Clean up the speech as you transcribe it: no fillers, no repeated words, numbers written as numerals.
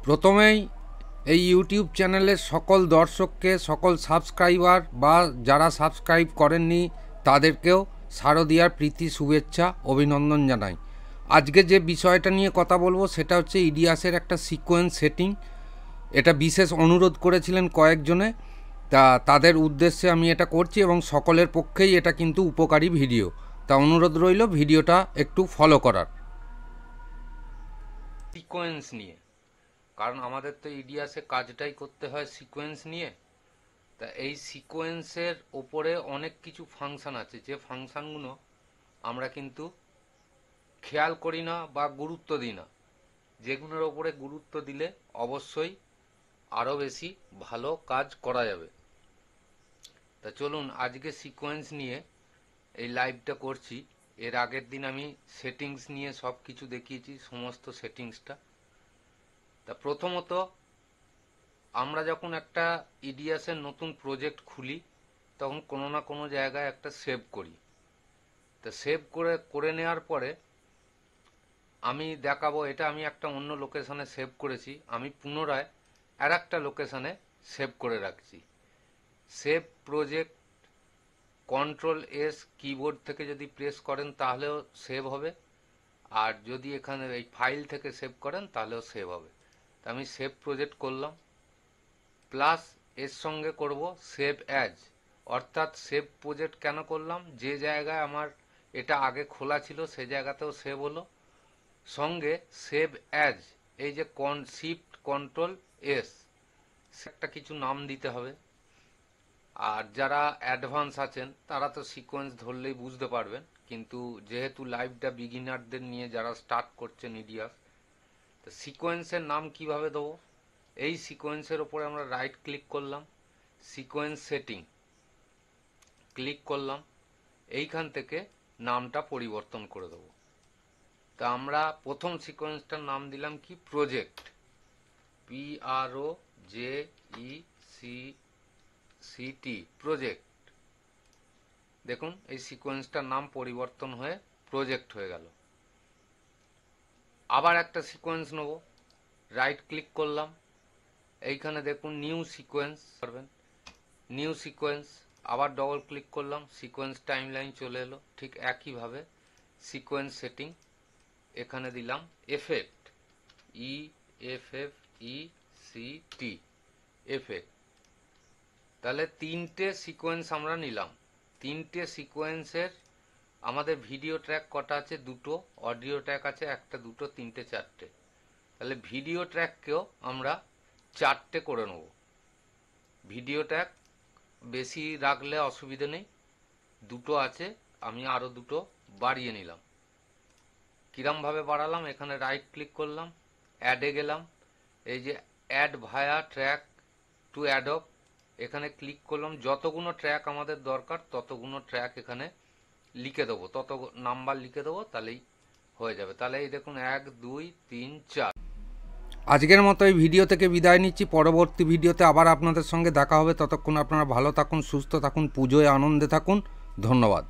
প্রথমেই এই ইউটিউব চ্যানেলের সকল দর্শককে, সকল সাবস্ক্রাইবার বা যারা সাবস্ক্রাইব করেননি তাদেরকেও শারদীয়ার প্রীতি, শুভেচ্ছা, অভিনন্দন জানাই। আজকে যে বিষয়টা নিয়ে কথা বলবো সেটা হচ্ছে ইডিয়াসের একটা সিকোয়েন্স সেটিং। এটা বিশেষ অনুরোধ করেছিলেন কয়েকজনে, তাদের উদ্দেশ্যে আমি এটা করছি এবং সকলের পক্ষেই এটা কিন্তু উপকারী ভিডিও। তা অনুরোধ রইল ভিডিওটা একটু ফলো করার। সিকোয়েন্স নিয়ে, কারণ আমাদের তো ইডিয়াসে কাজটাই করতে হয় সিকোয়েন্স নিয়ে। তা এই সিকোয়েন্সের ওপরে অনেক কিছু ফাংশান আছে, যে ফাংশানগুলো আমরা কিন্তু খেয়াল করি না বা গুরুত্ব দিই না, যেগুলোর ওপরে গুরুত্ব দিলে অবশ্যই আরও বেশি ভালো কাজ করা যাবে। তা চলুন আজকে সিকোয়েন্স নিয়ে এই লাইভটা করছি। এর আগের দিন আমি সেটিংস নিয়ে সব কিছু দেখিয়েছি, সমস্ত সেটিংসটা। তা প্রথমত আমরা যখন একটা ইডিয়াসের নতুন প্রজেক্ট খুলি তখন কোনো না কোনো জায়গায় একটা সেভ করি। তা সেভ করে নেওয়ার পরে আমি দেখাবো, এটা আমি একটা অন্য লোকেশনে সেভ করেছি, আমি পুনরায় আর একটা লোকেশনে সেভ করে রাখছি। সেভ প্রজেক্ট Ctrl+S কিবোর্ড থেকে যদি প্রেস করেন তাহলেও সেভ হবে, আর যদি এখানে এই ফাইল থেকে সেভ করেন তাহলেও সেভ হবে। তা আমি সেভ প্রজেক্ট করলাম, প্লাস এর সঙ্গে করব সেভ অ্যাজ, অর্থাৎ সেভ প্রজেক্ট কেন করলাম, যে জায়গায় আমার এটা আগে খোলা ছিল সে জায়গাতেও সেভ হলো, সঙ্গে সেভ অ্যাজ এই যে শিফট Ctrl+S একটা কিছু নাম দিতে হবে। আর যারা অ্যাডভান্স আছেন তারা তো সিকোয়েন্স ধরলেই বুঝতে পারবেন, কিন্তু যেহেতু লাইভটা বিগিনারদের নিয়ে যারা স্টার্ট করছেন ইডিয়াস, তো সিকোয়েন্সের নাম কিভাবে দেবো, এই সিকোয়েন্সের ওপরে আমরা রাইট ক্লিক করলাম, সিকোয়েন্স সেটিং ক্লিক করলাম, এইখান থেকে নামটা পরিবর্তন করে দেবো। তা আমরা প্রথম সিকোয়েন্সটার নাম দিলাম কি, প্রজেক্ট, PROJECT, প্রজেক্ট। দেখুন এই সিকোয়েন্সটার নাম পরিবর্তন হয়ে প্রজেক্ট হয়ে গেল। আবার একটা সিকোয়েন্স নেব, রাইট ক্লিক করলাম, এইখানে দেখুন নিউ সিকোয়েন্স করবেন, নিউ সিকোয়েন্স, আবার ডবল ক্লিক করলাম, সিকোয়েন্স টাইমলাইন চলে এলো। ঠিক একইভাবে সিকোয়েন্স সেটিং, এখানে দিলাম এফেক্ট, EFFECT, এফেক্ট। তাহলে তিনটে সিকোয়েন্স আমরা নিলাম। তিনটে সিকোয়েন্সের আমাদের ভিডিও ট্র্যাক কটা আছে, দুটো, অডিও ট্র্যাক আছে একটা, দুটো, তিনটে, চারটে। তাহলে ভিডিও ট্র্যাককেও আমরা চারটে করে নেব। ভিডিও ট্র্যাক বেশি রাখলে অসুবিধা নেই, দুটো আছে, আমি আরও দুটো বাড়িয়ে নিলাম। কিরমভাবে বাড়ালাম, এখানে রাইট ক্লিক করলাম, অ্যাডে গেলাম, এই যে অ্যাড ভায়া ট্র্যাক টু অ্যাডপ, এখানে ক্লিক করলাম, যতগুলো ট্র্যাক আমাদের দরকার ততগুলো ট্র্যাক এখানে লিখে দেবো, তত নাম্বার লিখে দেবো, তাহলেই হয়ে যাবে। তাহলে এই দেখুন 1 2 3 4। আজকের মতো এই ভিডিও থেকে বিদায় নিচ্ছি, পরবর্তী ভিডিওতে আবার আপনাদের সঙ্গে দেখা হবে। ততক্ষণ আপনারা ভালো থাকুন, সুস্থ থাকুন, পুজোয় আনন্দে থাকুন। ধন্যবাদ।